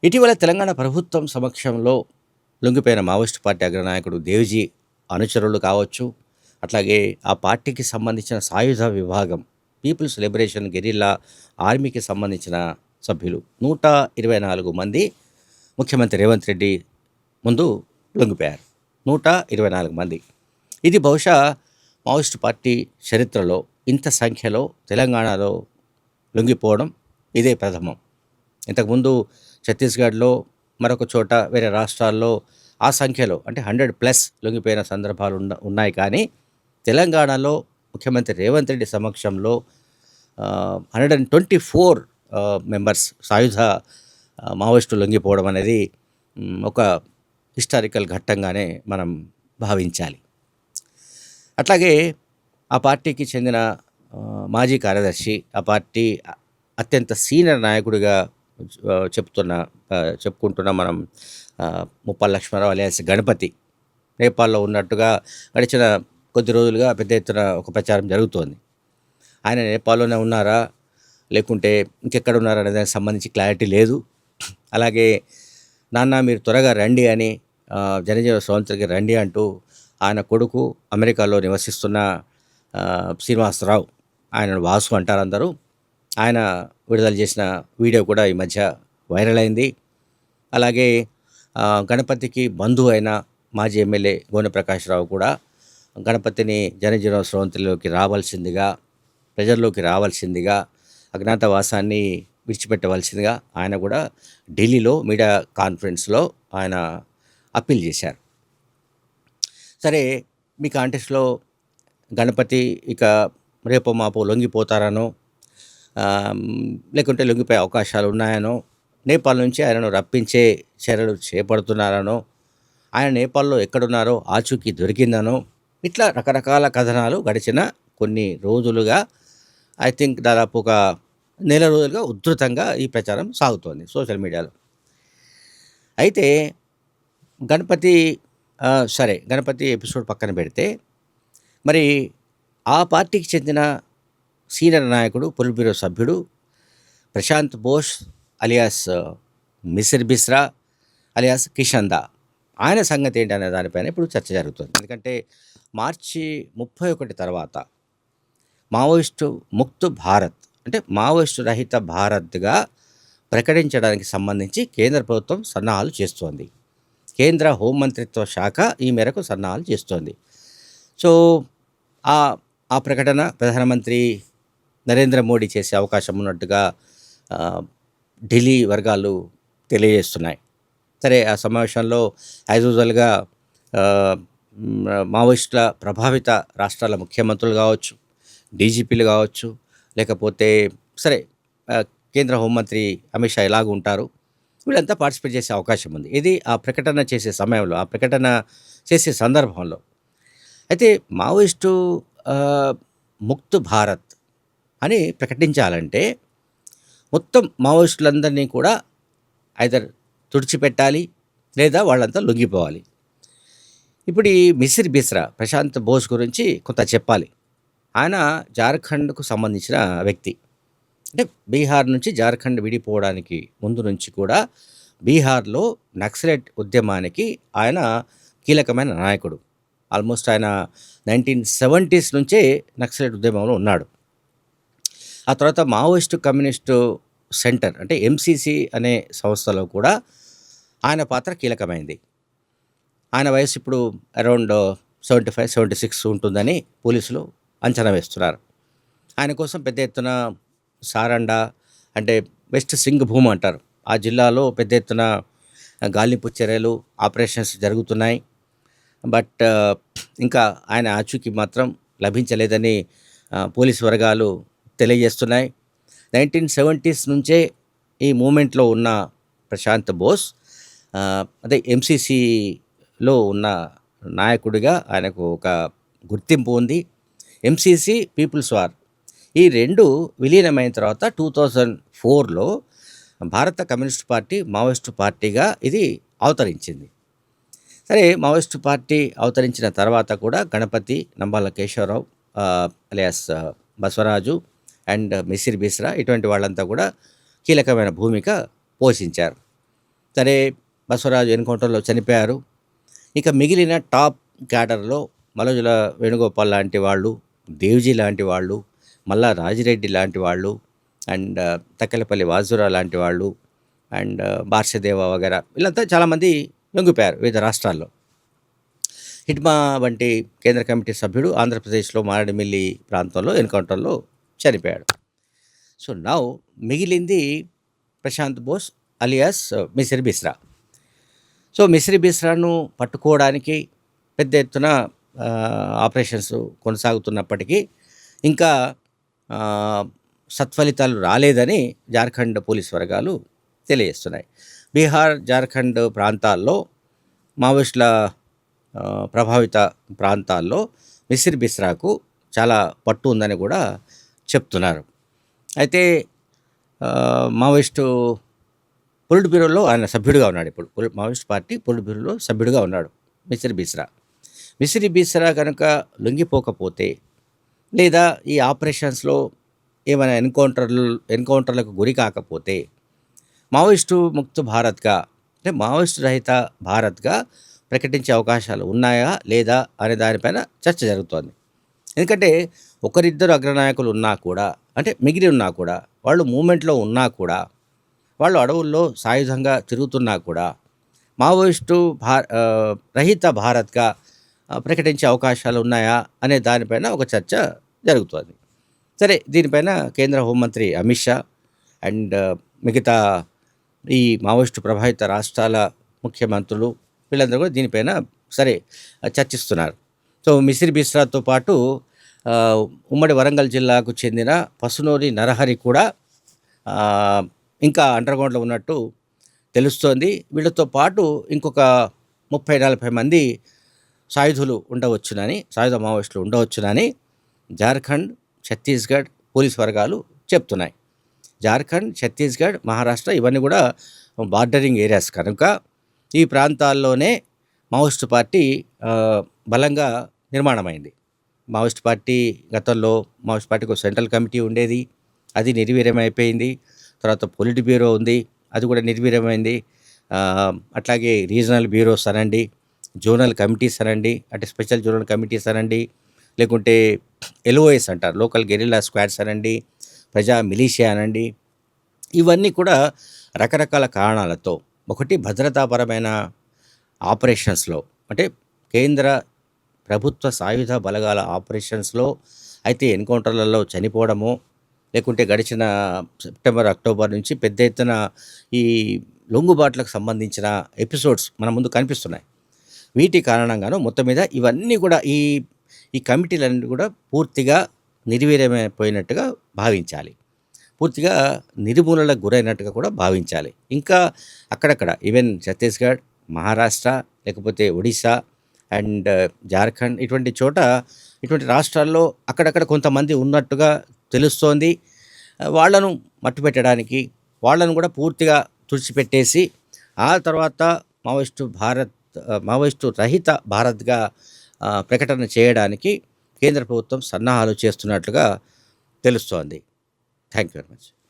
ఇటీవల తెలంగాణ ప్రభుత్వం సమక్షంలో లొంగిపోయిన మావోయిస్ట్ పార్టీ అగ్రనాయకుడు దేవ్జీ అనుచరులు కావచ్చు, అట్లాగే ఆ పార్టీకి సంబంధించిన సాయుధ విభాగం పీపుల్స్ లిబరేషన్ గెరిల్లా ఆర్మీకి సంబంధించిన సభ్యులు 124 మంది ముఖ్యమంత్రి రేవంత్ రెడ్డి ముందు లొంగిపోయారు. 124 మంది. ఇది బహుశా మావోయిస్ట్ పార్టీ చరిత్రలో ఇంత సంఖ్యలో తెలంగాణలో లొంగిపోవడం ఇదే ప్రథమం. ఇంతకుముందు ఛత్తీస్గఢ్లో, మరొక చోట వేరే రాష్ట్రాల్లో ఆ సంఖ్యలో అంటే 100+ లొంగిపోయిన సందర్భాలు ఉన్నాయి. కానీ తెలంగాణలో ముఖ్యమంత్రి రేవంత్ రెడ్డి సమక్షంలో 124 మెంబర్స్ సాయుధ మావోయిస్టులు లొంగిపోవడం అనేది ఒక హిస్టారికల్ ఘట్టంగానే మనం భావించాలి. అట్లాగే ఆ పార్టీకి చెందిన మాజీ కార్యదర్శి, ఆ పార్టీ అత్యంత సీనియర్ నాయకుడిగా చెప్పుకుంటున్న మనం ముప్పాల లక్ష్మణరావు అలియాస్ గణపతి నేపాల్లో ఉన్నట్టుగా గడిచిన కొద్ది రోజులుగా పెద్ద ఎత్తున ఒక ప్రచారం జరుగుతోంది. ఆయన నేపాల్లోనే ఉన్నారా, లేకుంటే ఇంకెక్కడ ఉన్నారా అనే దానికి సంబంధించి క్లారిటీ లేదు. అలాగే నాన్న మీరు త్వరగా రండి అని, జనజీవన స్రవంతికి రండి అంటూ ఆయన కొడుకు అమెరికాలో నివసిస్తున్న శ్రీనివాసరావు, ఆయనను వాసు అంటారు అందరూ, ఆయన విడుదల చేసిన వీడియో కూడా ఈ మధ్య వైరల్ అయింది. అలాగే గణపతికి బంధువు అయిన మాజీ ఎమ్మెల్యే గోనె ప్రకాశ్రావు కూడా గణపతిని జనజీవన స్రవంతిలోకి రావాల్సిందిగా, ప్రజల్లోకి రావాల్సిందిగా, అజ్ఞాతవాసాన్ని విడిచిపెట్టవలసిందిగా ఆయన కూడా ఢిల్లీలో మీడియా కాన్ఫరెన్స్లో ఆయన అప్పీల్ చేశారు. సరే, మీ కాంటెస్ట్లో గణపతి ఇక రేపో మాపో లొంగిపోతారనో, లేకుంటే లొంగిపోయే అవకాశాలు ఉన్నాయనో, నేపాల్ నుంచి ఆయనను రప్పించే చర్యలు చేపడుతున్నారనో, ఆయన నేపాల్లో ఎక్కడున్నారో ఆచూకీ దొరికిందనో, ఇట్లా రకరకాల కథనాలు గడిచిన కొన్ని రోజులుగా, ఐ థింక్ దాదాపు ఒక నెల రోజులుగా ఉధృతంగా ఈ ప్రచారం సాగుతోంది సోషల్ మీడియాలో. అయితే గణపతి ఎపిసోడ్ పక్కన పెడితే, మరి ఆ పార్టీకి చెందిన సీనియర్ నాయకుడు, పొలిట్ బ్యూరో సభ్యుడు ప్రశాంత్ బోస్ అలియాస్ మిసిర్ బిస్రా అలియాస్ కిషన్ దా, ఆయన సంగతి ఏంటి అనే దానిపైన ఇప్పుడు చర్చ జరుగుతుంది. ఎందుకంటే మార్చి 31 తర్వాత మావోయిస్టు ముక్త్ భారత్, అంటే మావోయిస్టు రహిత భారత్గా ప్రకటించడానికి సంబంధించి కేంద్ర ప్రభుత్వం సన్నాహాలు చేస్తోంది. కేంద్ర హోంమంత్రిత్వ శాఖ ఈ మేరకు సన్నాహాలు చేస్తోంది. సో ఆ ప్రకటన ప్రధానమంత్రి నరేంద్ర మోడీ చేసే అవకాశం ఉన్నట్టుగా ఢిల్లీ వర్గాలు తెలియజేస్తున్నాయి. సరే, ఆ సమావేశంలో యాజ్ యూజువల్గా మావోయిస్టుల ప్రభావిత రాష్ట్రాల ముఖ్యమంత్రులు కావచ్చు, డీజీపీలు కావచ్చు, లేకపోతే సరే కేంద్ర హోంమంత్రి అమిత్ షా ఎలాగ ఉంటారు, వీళ్ళంతా పార్టిసిపేట్ చేసే అవకాశం ఉంది. ఇది ఆ ప్రకటన చేసే సమయంలో, ఆ ప్రకటన చేసే సందర్భంలో. అయితే మావోయిస్టు ముక్త్ భారత్ అని ప్రకటించాలంటే మొత్తం మావోయిస్టులందరినీ కూడా ఐదర్ తుడిచిపెట్టాలి, లేదా వాళ్ళంతా లొంగిపోవాలి. ఇప్పుడు ఈ మిసిర్ బిస్రా ప్రశాంత్ బోస్ గురించి కొంత చెప్పాలి. ఆయన జార్ఖండ్కు సంబంధించిన వ్యక్తి. అంటే బీహార్ నుంచి జార్ఖండ్ విడిపోవడానికి ముందు నుంచి కూడా బీహార్లో నక్సలైట్ ఉద్యమానికి ఆయన కీలకమైన నాయకుడు. ఆల్మోస్ట్ ఆయన 1970s నుంచే నక్సలైట్ ఉద్యమంలో ఉన్నాడు. ఆ తర్వాత మావోయిస్టు కమ్యూనిస్టు సెంటర్ అంటే ఎంసీసీ అనే సంస్థలో కూడా ఆయన పాత్ర కీలకమైంది. ఆయన వయసు ఇప్పుడు అరౌండ్ 75-76 ఉంటుందని పోలీసులు అంచనా వేస్తున్నారు. ఆయన కోసం పెద్ద ఎత్తున సారండా అంటే వెస్ట్ సింగ్భూమ్ అంటారు, ఆ జిల్లాలో పెద్ద ఎత్తున గాలింపు చర్యలు, ఆపరేషన్స్ జరుగుతున్నాయి. బట్ ఇంకా ఆయన ఆచూకీ మాత్రం లభించలేదని పోలీసు వర్గాలు తెలియజేస్తున్నాయి. 1970s నుంచే ఈ మూమెంట్లో ఉన్న ప్రశాంత్ బోస్ అదే ఎంసీసీలో ఉన్న నాయకుడిగా ఆయనకు ఒక గుర్తింపు ఉంది. ఎంసీసీ, పీపుల్స్ వార్ ఈ రెండు విలీనమైన తర్వాత 2004లో భారత కమ్యూనిస్ట్ పార్టీ మావోయిస్టు పార్టీగా ఇది అవతరించింది. సరే, మావోయిస్టు పార్టీ అవతరించిన తర్వాత కూడా గణపతి, నంబాల కేశవరావు అలియాస్ బసవరాజు అండ్ మిసిర్ బిస్రా ఇటువంటి వాళ్ళంతా కూడా కీలకమైన భూమిక పోషించారు. సరే బసవరాజు ఎన్కౌంటర్లో చనిపోయారు. ఇక మిగిలిన టాప్ క్యాడర్‌లో మలోజుల వేణుగోపాల్ లాంటి వాళ్ళు, దేవ్‌జీ లాంటి వాళ్ళు, మల్లా రాజిరెడ్డి లాంటి వాళ్ళు, అండ్ తక్కెలపల్లి వాజురావు లాంటి వాళ్ళు, అండ్ బార్షదేవ వగైరా వీళ్ళంతా చాలామంది లొంగిపోయారు వివిధ రాష్ట్రాల్లో. హిడ్మా వంటి కేంద్ర కమిటీ సభ్యుడు ఆంధ్రప్రదేశ్లో మారేడుమిల్లి ప్రాంతంలో ఎన్కౌంటర్లో చనిపోయాడు. సో నౌ మిగిలింది ప్రశాంత్ బోస్ అలియాస్ మిసిరి బిస్రా. సో మిసిరి బిస్రాను పట్టుకోవడానికి పెద్ద ఎత్తున ఆపరేషన్స్ కొనసాగుతున్నప్పటికీ ఇంకా ఆ, సత్ఫలితాలు రాలేదని జార్ఖండ్ పోలీస్ వర్గాలు తెలియజేస్తున్నాయి. బీహార్, జార్ఖండ్ ప్రాంతాల్లో మావోయిస్టుల ప్రభావిత ప్రాంతాల్లో మిసిరి బిస్రాకు చాలా పట్టు ఉందని కూడా చెప్తున్నారు. అయితే మావోయిస్టు పొలిట్ బ్యూరోలో ఆయన సభ్యుడిగా ఉన్నాడు. ఇప్పుడు మావోయిస్ట్ పార్టీ పొలిట్ బ్యూరోలో సభ్యుడిగా ఉన్నాడు మిసిరి బిస్రా. మిసిరి బిస్రా కనుక లొంగిపోకపోతే లేదా ఈ ఆపరేషన్స్లో ఏమైనా ఎన్కౌంటర్లకు గురి కాకపోతే మావోయిస్టు ముక్త భారత్గా, అంటే మావోయిస్టు రహిత భారత్గా ప్రకటించే అవకాశాలు ఉన్నాయా లేదా అనే దానిపైన చర్చ జరుగుతోంది. ఎందుకంటే ఒకరిద్దరు అగ్రనాయకులు ఉన్నా కూడా, అంటే మిగిలి ఉన్నా కూడా, వాళ్ళు మూమెంట్లో ఉన్నా కూడా, వాళ్ళు అడవుల్లో సాయుధంగా తిరుగుతున్నా కూడా మావోయిస్టు రహిత భారత్గా ప్రకటించే అవకాశాలు ఉన్నాయా అనే దానిపైన ఒక చర్చ జరుగుతోంది. సరే, దీనిపైన కేంద్ర హోంమంత్రి అమిత్ షా అండ్ మిగతా ఈ మావోయిస్టు ప్రభావిత రాష్ట్రాల ముఖ్యమంత్రులు వీళ్ళందరూ కూడా దీనిపైన సరే చర్చిస్తున్నారు. సో మిసిరి బిస్రాతో పాటు ఉమ్మడి వరంగల్ జిల్లాకు చెందిన పసునూరి నరహరి కూడా ఇంకా అండర్గ్రౌండ్లో ఉన్నట్టు తెలుస్తోంది. వీళ్ళతో పాటు ఇంకొక 30-40 మంది సాయుధులు ఉండవచ్చునని, సాయుధ మావోయిస్టులు ఉండవచ్చునని జార్ఖండ్, ఛత్తీస్గఢ్ పోలీస్ వర్గాలు చెప్తున్నాయి. జార్ఖండ్, ఛత్తీస్గఢ్, మహారాష్ట్ర ఇవన్నీ కూడా బార్డరింగ్ ఏరియాస్ కనుక ఈ ప్రాంతాల్లోనే మావోయిస్టు పార్టీ బలంగా నిర్మాణమైంది. మావోయిస్ట్ పార్టీ గతంలో మావోయిస్ట్ పార్టీకి ఒక సెంట్రల్ కమిటీ ఉండేది, అది నిర్వీర్యమైపోయింది. తర్వాత పొలిట్ బ్యూరో ఉంది, అది కూడా నిర్వీర్యమైంది. అట్లాగే రీజనల్ బ్యూరోస్ అనండి, జోనల్ కమిటీస్ అనండి, అంటే స్పెషల్ జోనల్ కమిటీస్ అనండి, లేకుంటే ఎల్ఓఎస్ అంటారు, లోకల్ గెరిల్లా స్క్వాడ్స్ అనండి, ప్రజా మిలీషియా అనండి, ఇవన్నీ కూడా రకరకాల కారణాలతో, ఒకటి భద్రతాపరమైన ఆపరేషన్స్లో, అంటే కేంద్ర ప్రభుత్వ సాయుధ బలగాల ఆపరేషన్స్లో అయితే ఎన్కౌంటర్లలో చనిపోవడము, లేకుంటే గడిచిన సెప్టెంబర్, అక్టోబర్ నుంచి పెద్ద ఎత్తున ఈ లొంగుబాట్లకు సంబంధించిన ఎపిసోడ్స్ మన ముందు కనిపిస్తున్నాయి. వీటి కారణంగాను మొత్తం మీద ఇవన్నీ కూడా ఈ కమిటీలన్నీ కూడా పూర్తిగా నిర్వీర్యమైపోయినట్టుగా భావించాలి, పూర్తిగా నిర్మూలనకు గురైనట్టుగా కూడా భావించాలి. ఇంకా అక్కడక్కడ ఈవెన్ ఛత్తీస్గఢ్, మహారాష్ట్ర, లేకపోతే ఒడిశా అండ్ జార్ఖండ్ ఇటువంటి రాష్ట్రాల్లో అక్కడక్కడ కొంతమంది ఉన్నట్టుగా తెలుస్తోంది. వాళ్ళను మట్టుపెట్టడానికి, వాళ్ళను కూడా పూర్తిగా తుడిచిపెట్టేసి ఆ తర్వాత మావోయిస్టు రహిత భారత్గా ప్రకటన చేయడానికి కేంద్ర ప్రభుత్వం సన్నాహాలు చేస్తున్నట్లుగా తెలుస్తోంది. Thank you very much.